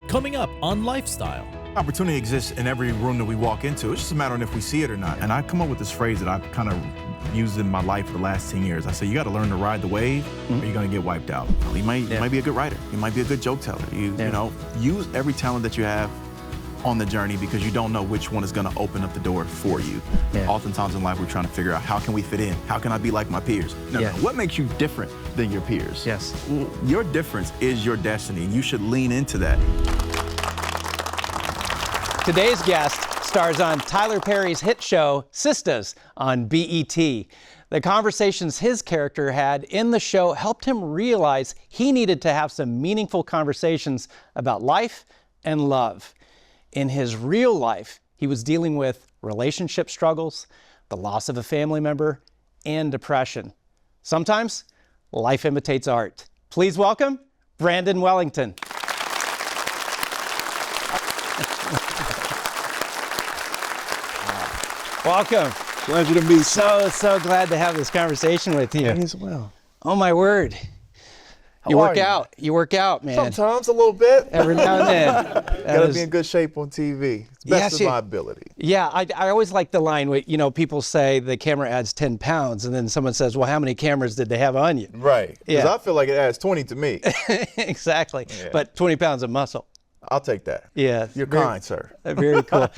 Coming up on Lifestyle. Opportunity exists in every room that we walk into. It's just a matter of if we see it or not. And I come up with this phrase that I've kind of used in my life for the last 10 years. I say, you got to learn to ride the wave or you're going to get wiped out. You might be a good writer. You might be a good joke teller. You know, use every talent that you have on the journey because you don't know which one is going to open up the door for you. Oftentimes in life, we're trying to figure out how can we fit in? How can I be like my peers? No, what makes you different than your peers? Your difference is your destiny, and you should lean into that. Today's guest stars on Tyler Perry's hit show, Sistas, on BET. The conversations his character had in the show helped him realize he needed to have some meaningful conversations about life and love. In his real life, he was dealing with relationship struggles, the loss of a family member, and depression. Sometimes, life imitates art. Please welcome Branden Wellington. Welcome. Pleasure to meet you. So glad to have this conversation with you. Me as well. Oh my word. You work out. You work out, man. Sometimes a little bit. Every now and then. Gotta be in good shape on TV. It's best of my ability. Yeah, I always like the line where, you know, people say the camera adds 10 pounds and then someone says, well, how many cameras did they have on you? Right. Because I feel like it adds 20 to me. Exactly. Yeah. But 20 pounds of muscle. I'll take that. Yeah. You're kind, sir. Very cool.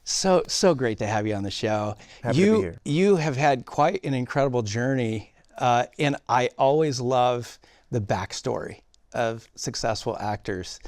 So great to have you on the show. Happy to be here. You have had quite an incredible journey, and I always love the backstory of successful actors.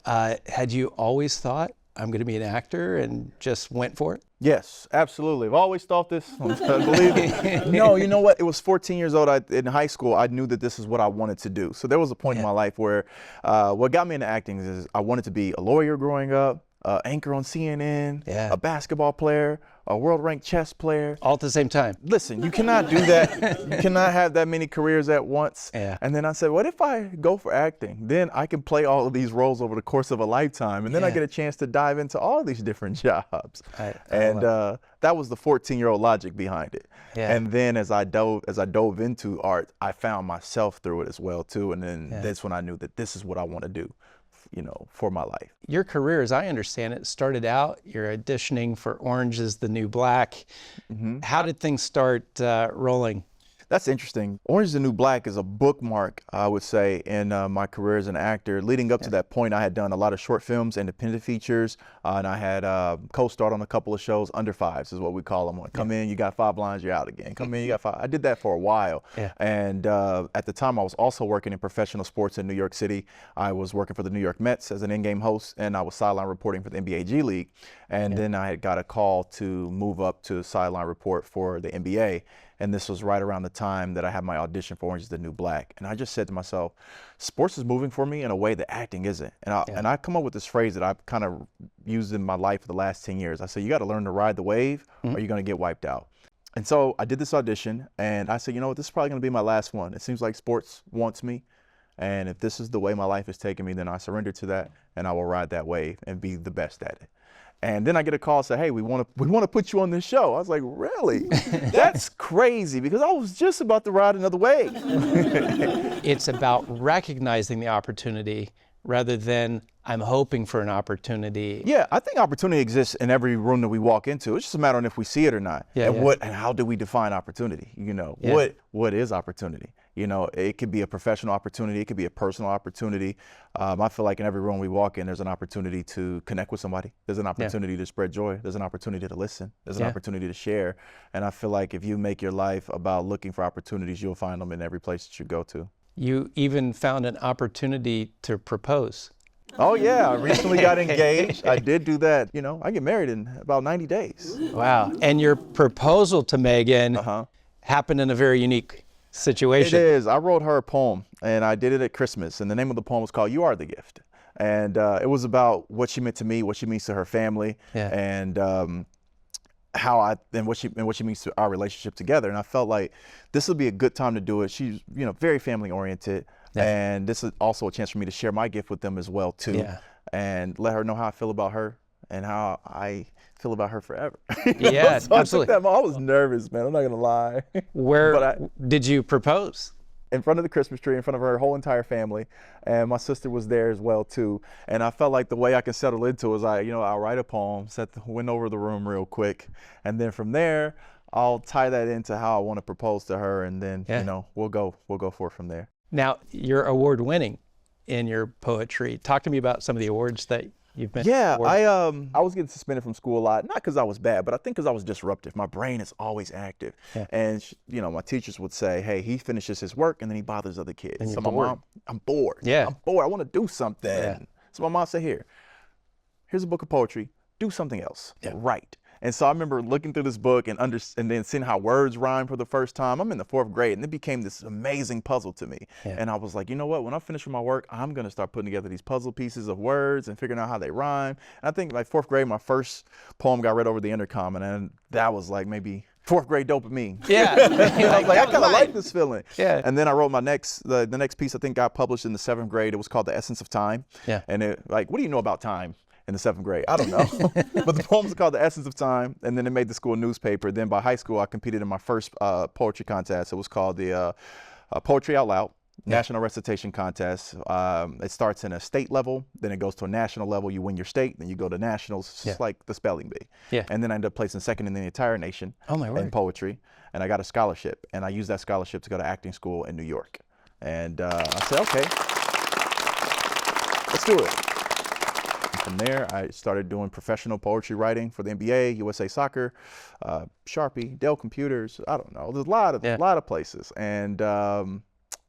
Had you always thought, I'm going to be an actor, and just went for it? Yes, absolutely. I've always thought this. Believe me. No, you know what? It was 14 years old. In high school, I knew that this is what I wanted to do. So there was a point in my life where what got me into acting is I wanted to be a lawyer growing up, anchor on CNN, a basketball player, a world-ranked chess player. All at the same time. Listen, you cannot do that. You cannot have that many careers at once. And then I said, what if I go for acting? Then I can play all of these roles over the course of a lifetime, and then I get a chance to dive into all these different jobs. That was the 14-year-old logic behind it. And then as I dove into art, I found myself through it as well too. And then that's when I knew that this is what I want to do, you know, for my life. Your career, as I understand it, started out, you're auditioning for Orange is the New Black. How did things start rolling? That's interesting. Orange is the New Black is a bookmark, I would say, in my career as an actor. Leading up to that point, I had done a lot of short films, independent features, and I had co-starred on a couple of shows, under fives is what we call them. Come in, you got 5 lines, you're out again. Come in, you got 5. I did that for a while. And at the time, I was also working in professional sports in New York City. I was working for the New York Mets as an in-game host, and I was sideline reporting for the NBA G League. And then I had got a call to move up to sideline report for the NBA. And this was right around the time that I had my audition for Orange is the New Black. And I just said to myself, sports is moving for me in a way that acting isn't. And I come up with this phrase that I've kind of used in my life for the last 10 years. I say, you got to learn to ride the wave or you're going to get wiped out. And so I did this audition and I said, you know what, this is probably going to be my last one. It seems like sports wants me. And if this is the way my life is taking me, then I surrender to that and I will ride that wave and be the best at it. And then I get a call and say, hey, we want to put you on this show. I was like, really? That's crazy, because I was just about to ride another wave. It's about recognizing the opportunity rather than I'm hoping for an opportunity. Yeah, I think opportunity exists in every room that we walk into. It's just a matter of if we see it or not. And how do we define opportunity? You know, what is opportunity? You know, it could be a professional opportunity. It could be a personal opportunity. I feel like in every room we walk in, there's an opportunity to connect with somebody. There's an opportunity to spread joy. There's an opportunity to listen. There's an opportunity to share. And I feel like if you make your life about looking for opportunities, you'll find them in every place that you go to. You even found an opportunity to propose. Oh yeah, I recently got engaged. I did do that. You know, I get married in about 90 days. Wow. And your proposal to Megan happened in a very unique situation. It is. I wrote her a poem and I did it at Christmas, and the name of the poem was called You Are the Gift. And it was about what she meant to me, what she means to her family, and what she means to our relationship together. And I felt like this would be a good time to do it. She's, you know, very family oriented. And this is also a chance for me to share my gift with them as well too, and let her know how I feel about her and how I feel about her forever. Yeah, so absolutely. I was nervous, man. I'm not gonna lie. Where did you propose? in front of the Christmas tree, in front of her whole entire family, and my sister was there as well too. And I felt like the way I could settle into it was I'll write a poem, went over the room real quick, and then from there I'll tie that into how I want to propose to her, and then we'll go for it from there. Now, you're award winning in your poetry. Talk to me about some of the awards that you've been awarded. I was getting suspended from school a lot, not because I was bad, but I think because I was disruptive. My brain is always active. Yeah. And my teachers would say, hey, he finishes his work and then he bothers other kids. And so my mom, I'm bored. Yeah. I'm bored. I want to do something. Yeah. So my mom said, here's a book of poetry. Do something else. Yeah. Write. And so I remember looking through this book and then seeing how words rhyme for the first time. I'm in the 4th grade, and it became this amazing puzzle to me. Yeah. And I was like, you know what? When I finish with my work, I'm going to start putting together these puzzle pieces of words and figuring out how they rhyme. And I think like 4th grade, my first poem got read over the intercom, and that was like maybe 4th grade dopamine. Yeah. I was like, I kind of like this feeling. Yeah. And then I wrote the next piece I think got published in the 7th grade. It was called The Essence of Time. Yeah. And what do you know about time? In the 7th grade, I don't know. But the poems are called The Essence of Time, and then it made the school newspaper. Then by high school, I competed in my first poetry contest. It was called the Poetry Out Loud National Recitation Contest. It starts in a state level, then it goes to a national level. You win your state, then you go to nationals. It's just like the spelling bee. Yeah. And then I ended up placing second in the entire nation in poetry, and I got a scholarship, and I used that scholarship to go to acting school in New York. And I said, okay, let's do it. From there, I started doing professional poetry writing for the NBA, USA Soccer, Sharpie, Dell Computers. I don't know. There's a lot of places. And the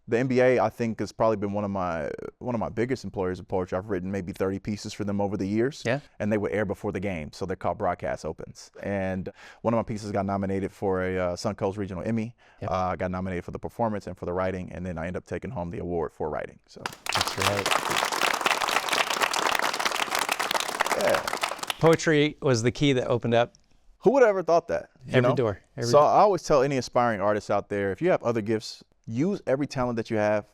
NBA, I think, has probably been one of my biggest employers of poetry. I've written maybe 30 pieces for them over the years. Yeah. And they would air before the game, so they're called broadcast opens. And one of my pieces got nominated for a Suncoast Regional Emmy. Yep. I got nominated for the performance and for the writing, and then I ended up taking home the award for writing. So that's right. Yeah. Poetry was the key that opened up. Who would have ever thought that? Every door. I always tell any aspiring artists out there, if you have other gifts, use every talent that you have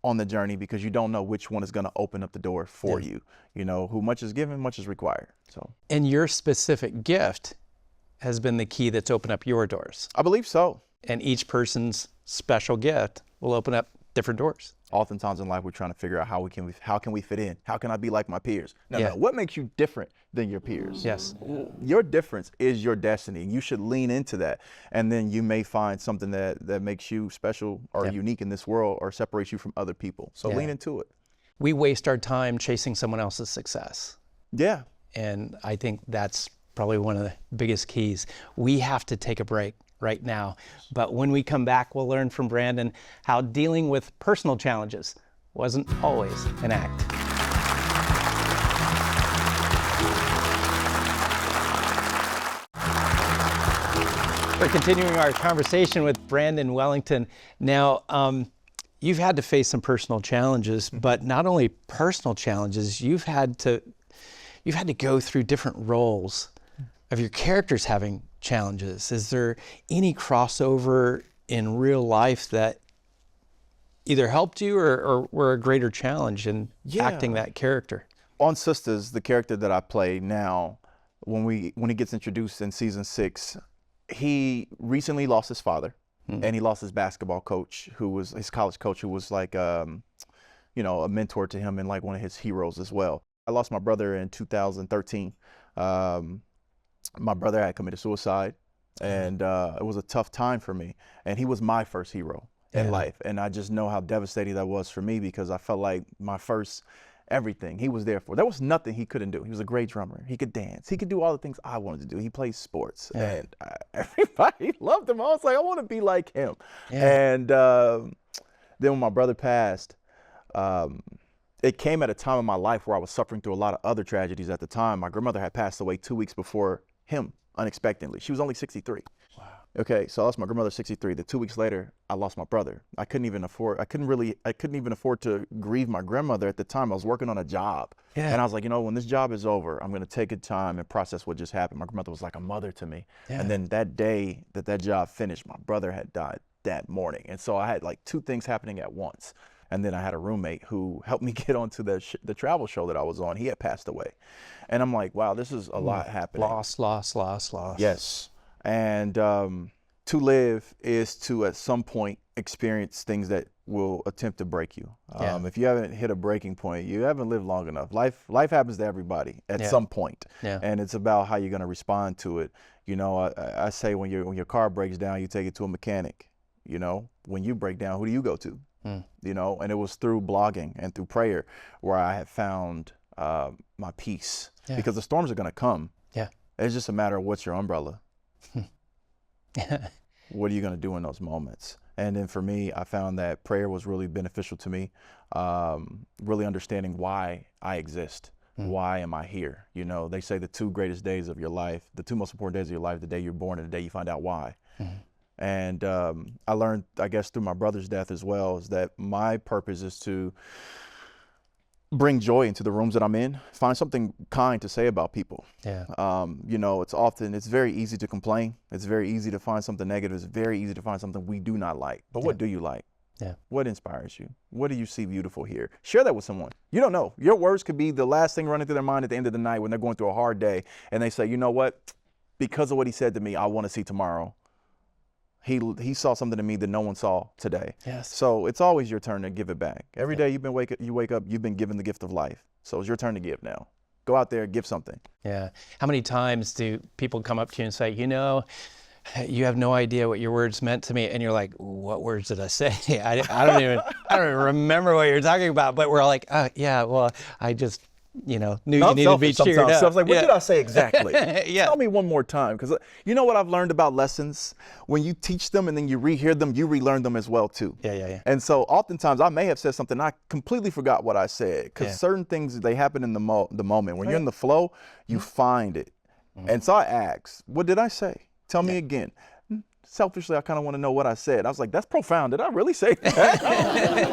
on the journey, because you don't know which one is going to open up the door for you. Who much is given, much is required. So. And your specific gift has been the key that's opened up your doors. I believe so. And each person's special gift will open up different doors. Oftentimes in life, we're trying to figure out how can we fit in? How can I be like my peers? No, what makes you different than your peers? Yes. Your difference is your destiny. You should lean into that. And then you may find something that makes you special or unique in this world, or separates you from other people. So lean into it. We waste our time chasing someone else's success. Yeah. And I think that's probably one of the biggest keys. We have to take a break right now. But when we come back, we'll learn from Branden how dealing with personal challenges wasn't always an act. We're continuing our conversation with Branden Wellington. Now, you've had to face some personal challenges, but not only personal challenges, you've had to go through different roles of your characters having challenges. Is there any crossover in real life that either helped you or were a greater challenge in acting that character? On Sistas, the character that I play now, when he gets introduced in season 6, he recently lost his father, and he lost his basketball coach, who was his college coach, who was like a mentor to him and like one of his heroes as well. I lost my brother in 2013. My brother had committed suicide, and it was a tough time for me. And he was my first hero in life. And I just know how devastating that was for me, because I felt like my first everything he was there for. There was nothing he couldn't do. He was a great drummer. He could dance. He could do all the things I wanted to do. He played sports, and everybody loved him. I was like, I want to be like him. And then when my brother passed, it came at a time in my life where I was suffering through a lot of other tragedies at the time. My grandmother had passed away 2 weeks before him, unexpectedly. She was only 63. Wow. Okay, so I lost my grandmother 63. The 2 weeks later, I lost my brother. I couldn't even afford to grieve my grandmother at the time. I was working on a job. Yeah. And I was like, when this job is over, I'm gonna take a time and process what just happened. My grandmother was like a mother to me. Yeah. And then that day that job finished, my brother had died that morning. And so I had like 2 things happening at once. And then I had a roommate who helped me get onto the travel show that I was on. He had passed away. And I'm like, wow, this is a lot happening. Loss. Yes. And to live is to, at some point, experience things that will attempt to break you. Yeah. If you haven't hit a breaking point, you haven't lived long enough. Life happens to everybody at Yeah. some point, Yeah. and it's about how you're going to respond to it. You know, I say when your car breaks down, you take it to a mechanic. You know, when you break down, who do you go to? You know, and it was through blogging and through prayer where I had found my peace, because the storms are going to come. Yeah. It's just a matter of what's your umbrella. What are you going to do in those moments? And then for me, I found that prayer was really beneficial to me, really understanding why I exist. Why am I here? You know, they say the two greatest days of your life, the two most important days of your life, the day you're born and the day you find out why. And I learned, I guess, through my brother's death as well, is that my purpose is to bring joy into the rooms that I'm in, find something kind to say about people. Yeah. You know, it's very easy to complain. It's very easy to find something negative. It's very easy to find something we do not like. But what do you like? Yeah. What inspires you? What do you see beautiful here? Share that with someone. You don't know. Your words could be the last thing running through their mind at the end of the night when they're going through a hard day, and they say, you know what? Because of what he said to me, I want to see tomorrow. He saw something in me that no one saw today. Yes. So it's always your turn to give it back. Every day you wake up, you've been given the gift of life. So it's your turn to give now. Go out there, give something. Yeah. How many times do people come up to you and say, you know, you have no idea what your words meant to me, and you're like, what words did I say? I don't even remember what you're talking about. But we're all like, yeah, well, I just, you know, knew you needed to be cheered up. So I was like, what did I say exactly? Yeah. Tell me one more time, because you know what I've learned about lessons? When you teach them and then you rehear them, you relearn them as well too. Yeah. And so oftentimes I may have said something, I completely forgot what I said, because certain things, they happen in the moment. When you're in the flow, you find it. And so I asked, what did I say? Tell me again. Selfishly, I kind of want to know what I said. I was like, that's profound. Did I really say that?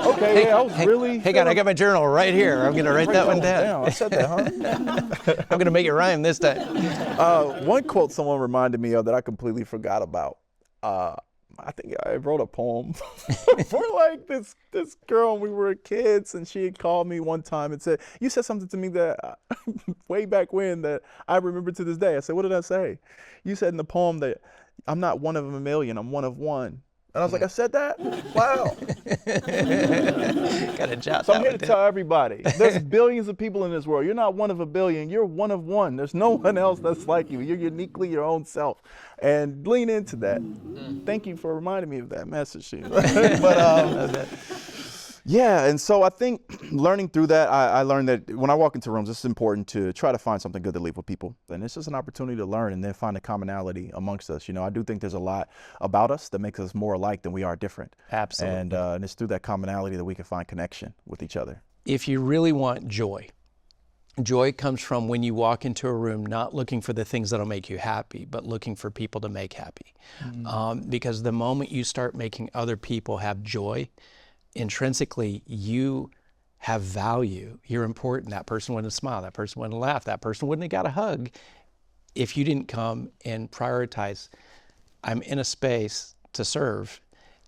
Okay, I was really. Hey, God, I got my journal right here. I'm going to write that one down. I said that, huh? I'm going to make it rhyme this time. One quote someone reminded me of that I completely forgot about. I think I wrote a poem for like this girl when we were kids, and she had called me one time and said, you said something to me that way back when that I remember to this day. I said, what did I say? You said in the poem that I'm not one of a million, I'm one of one. And I was like, I said that? Wow. Got to jot So that I'm here one to down. tell everybody, there's billions of people in this world. You're not one of a billion, you're one of one. There's no one else that's like you. You're uniquely your own self. And lean into that. Thank you for reminding me of that message. But yeah, and so I think learning through that, I learned that when I walk into rooms, it's important to try to find something good to leave with people. And it's just an opportunity to learn and then find a commonality amongst us. You know, I do think there's a lot about us that makes us more alike than we are different. Absolutely. And it's through that commonality that we can find connection with each other. If you really want joy, joy comes from when you walk into a room not looking for the things that'll make you happy, but looking for people to make happy. Because the moment you start making other people have joy, intrinsically you have value. You're important. That person wouldn't have smiled. That person wouldn't have laughed. That person wouldn't have got a hug if you didn't come and prioritize, I'm in a space to serve,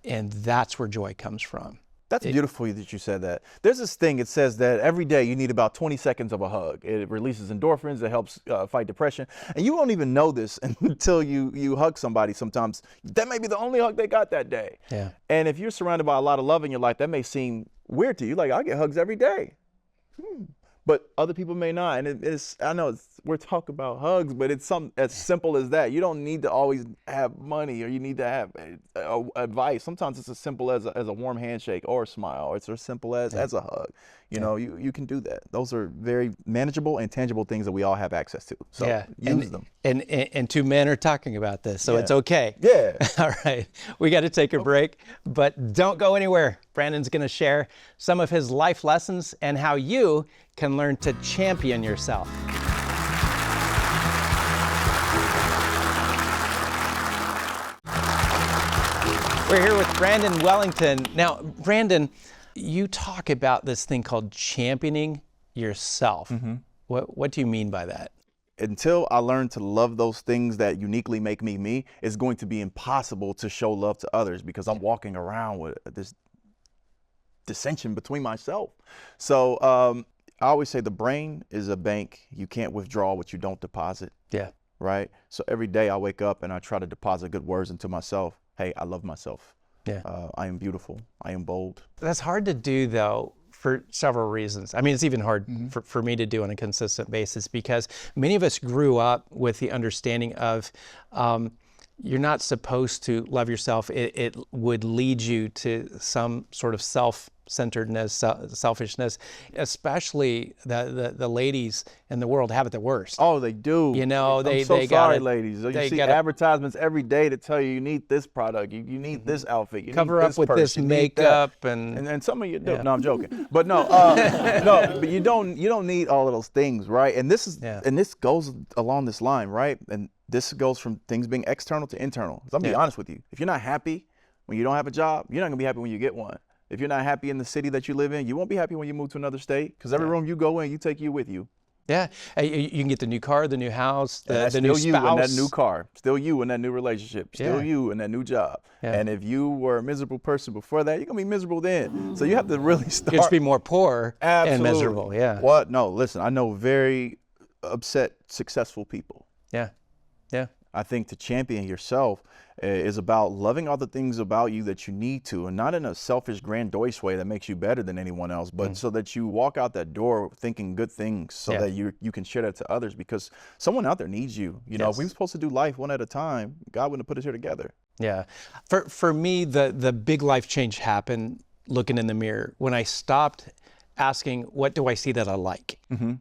and that's where joy comes from. That's beautiful that you said that. There's this thing, it says that every day you need about 20 seconds of a hug. It releases endorphins, it helps fight depression. And you won't even know this until you hug somebody sometimes. That may be the only hug they got that day. Yeah. And if you're surrounded by a lot of love in your life, that may seem weird to you. Like, I get hugs every day. But other people may not. And I know we're talking about hugs, but it's something as simple as that. You don't need to always have money, or you need to have advice. Sometimes it's as simple as a warm handshake or a smile. It's as simple as a hug. You know, you can do that. Those are very manageable and tangible things that we all have access to. So use them. And two men are talking about this, so it's okay. Yeah. All right, we got to take a break, but don't go anywhere. Branden's going to share some of his life lessons and how you can learn to champion yourself. We're here with Branden Wellington. Now, Branden, you talk about this thing called championing yourself. What do you mean by that? Until I learn to love those things that uniquely make me me, it's going to be impossible to show love to others, because I'm walking around with this dissension between myself. So I always say the brain is a bank. You can't withdraw what you don't deposit. Yeah. Right? So every day I wake up and I try to deposit good words into myself. Hey, I love myself. Yeah. I am beautiful. I am bold. That's hard to do, though, for several reasons. I mean, it's even hard for me to do on a consistent basis because many of us grew up with the understanding of you're not supposed to love yourself. It would lead you to some sort of self-centeredness, selfishness, especially the ladies in the world have it the worst. Oh, they do. You know, I'm they so they sorry, gotta, ladies. You they see gotta advertisements every day to tell you need this product, you need this outfit, you cover need up this with purse, this you need that. makeup and And some of you do. Yeah. No, I'm joking. But no, no. But you don't need all of those things, right? And this is and this goes along this line, right? And this goes from things being external to internal. 'Cause I'm gonna be honest with you. If you're not happy when you don't have a job, you're not gonna be happy when you get one. If you're not happy in the city that you live in, you won't be happy when you move to another state. Because every room you go in, you take you with you. Yeah, you can get the new car, the new house, the Still new you spouse. in that new car, still you in that new relationship, still you in that new job. Yeah. And if you were a miserable person before that, you're gonna be miserable then. So you have to really start. You just be more poor and miserable. Yeah. What? No, listen. I know very upset, successful people. Yeah. Yeah. I think to champion yourself is about loving all the things about you that you need to, and not in a selfish, grandiose way that makes you better than anyone else, but so that you walk out that door thinking good things, so that you can share that to others, because someone out there needs you. You know, if we were supposed to do life one at a time, God wouldn't have put us here together. Yeah. For me, the big life change happened looking in the mirror when I stopped asking, what do I see that I like?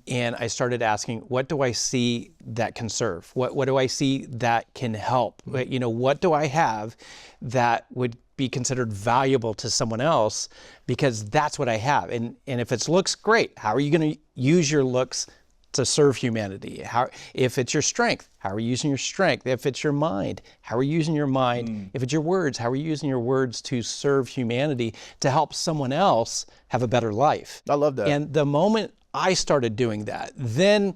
And I started asking, what do I see that can serve? What do I see that can help? You know, what do I have that would be considered valuable to someone else? Because that's what I have. And if it looks great, how are you going to use your looks to serve humanity? If it's your strength, how are you using your strength? If it's your mind, how are you using your mind? If it's your words, how are you using your words to serve humanity, to help someone else have a better life? I love that. And the moment I started doing that, then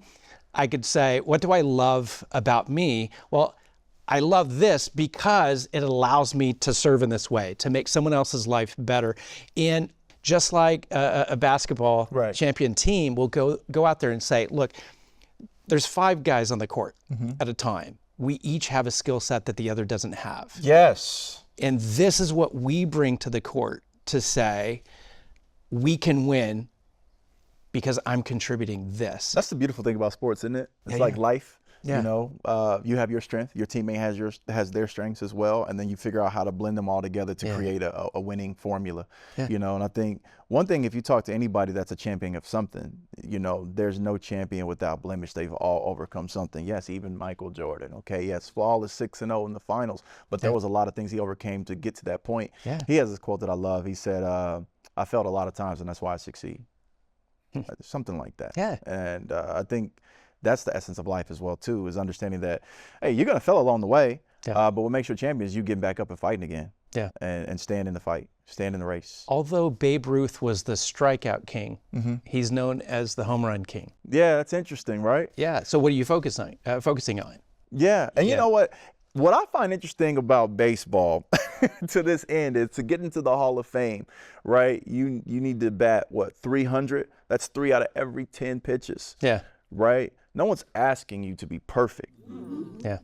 I could say, what do I love about me? Well, I love this because it allows me to serve in this way, to make someone else's life better. And just like a basketball champion team will go out there and say, look, there's 5 guys on the court at a time. We each have a skill set that the other doesn't have. Yes. And this is what we bring to the court to say, we can win because I'm contributing this. That's the beautiful thing about sports, isn't it? It's like life. Yeah. You know, you have your strength, your teammate has their strengths as well, and then you figure out how to blend them all together to create a winning formula. You know, and I think one thing, if you talk to anybody that's a champion of something, you know, there's no champion without blemish. They've all overcome something. Yes, even Michael Jordan. Okay, yes, flawless 6-0 in the finals, but there was a lot of things he overcame to get to that point. He has this quote that I love. He said, "I failed a lot of times, and that's why I succeed." Something like that. Yeah. And I think that's the essence of life as well too, is understanding that, hey, you're gonna fail along the way, but what makes you a champion is you getting back up and fighting again. And stand in the fight, stand in the race. Although Babe Ruth was the strikeout king, he's known as the home run king. Yeah, that's interesting, right? Yeah. So what are you focusing on? Yeah, and you know what? What I find interesting about baseball to this end is to get into the Hall of Fame, right? You need to bat, what, 300? That's 3 out of every 10 pitches. Yeah. Right? No one's asking you to be perfect. Yeah.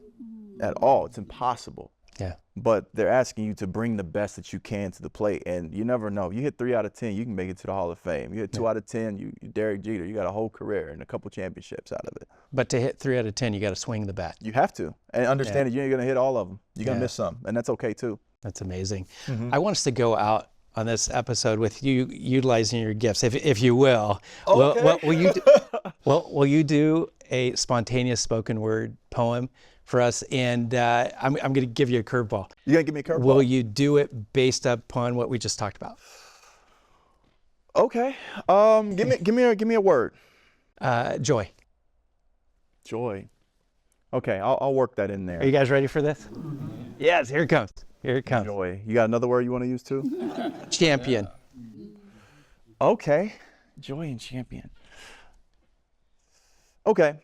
At all. It's impossible. Yeah. But they're asking you to bring the best that you can to the plate. And you never know. You hit 3 out of 10, you can make it to the Hall of Fame. You hit 2 out of 10, you Derek Jeter, you got a whole career and a couple championships out of it. But to hit 3 out of 10, you got to swing the bat. You have to. And understand that you ain't going to hit all of them. You're going to miss some. And that's okay too. That's amazing. I want us to go out on this episode with you utilizing your gifts, if you will. Okay. Will you do a spontaneous spoken word poem for us? And I'm going to give you a curveball. You going to give me a curveball? Will you do it based upon what we just talked about? Okay. Give me a word. Joy. Joy. Okay, I'll work that in there. Are you guys ready for this? Yes, here it comes. Here it comes. Joy. You got another word you want to use too? Champion. Okay. Joy and champion. Okay.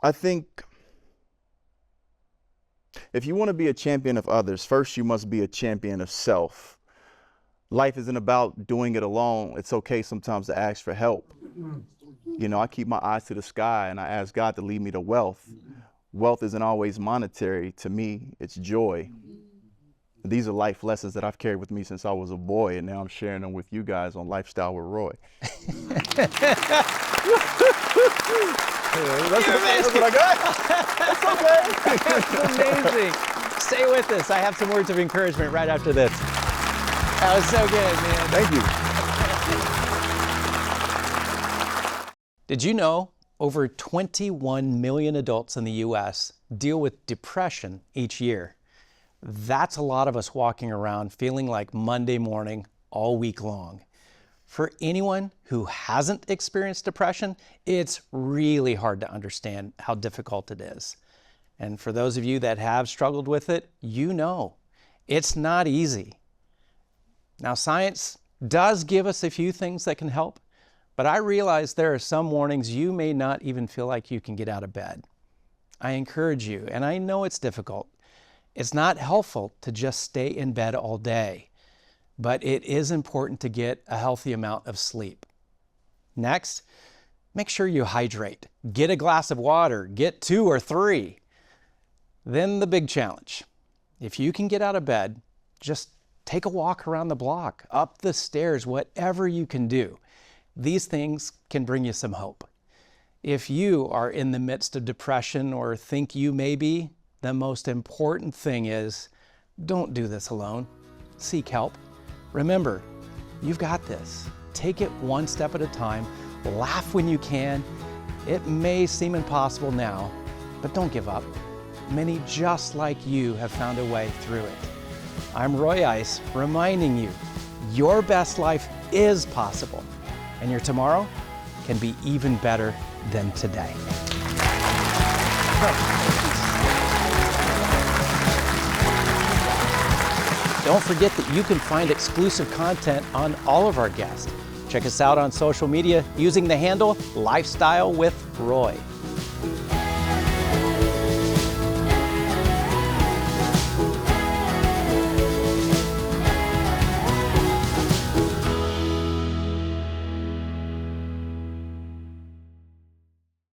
I think if you want to be a champion of others, first you must be a champion of self. Life isn't about doing it alone. It's okay sometimes to ask for help. You know, I keep my eyes to the sky and I ask God to lead me to wealth. Wealth isn't always monetary. To me, it's joy. These are life lessons that I've carried with me since I was a boy, and now I'm sharing them with you guys on Lifestyle with Roy. That's what I got. That's okay. That's amazing. Stay with us. I have some words of encouragement right after this. That was so good, man. Thank you. Did you know over 21 million adults in the U.S. deal with depression each year? That's a lot of us walking around feeling like Monday morning all week long. For anyone who hasn't experienced depression, it's really hard to understand how difficult it is. And for those of you that have struggled with it, you know it's not easy. Now, science does give us a few things that can help, but I realize there are some mornings you may not even feel like you can get out of bed. I encourage you, and I know it's difficult. It's not helpful to just stay in bed all day, but it is important to get a healthy amount of sleep. Next, make sure you hydrate. Get a glass of water, get 2 or 3. Then the big challenge. If you can get out of bed, just take a walk around the block, up the stairs, whatever you can do. These things can bring you some hope. If you are in the midst of depression or think you may be, the most important thing is don't do this alone. Seek help. Remember, you've got this. Take it one step at a time. Laugh when you can. It may seem impossible now, but don't give up. Many just like you have found a way through it. I'm Roy Ice, reminding you, your best life is possible, and your tomorrow can be even better than today. Don't forget that you can find exclusive content on all of our guests. Check us out on social media using the handle Lifestyle with Roy.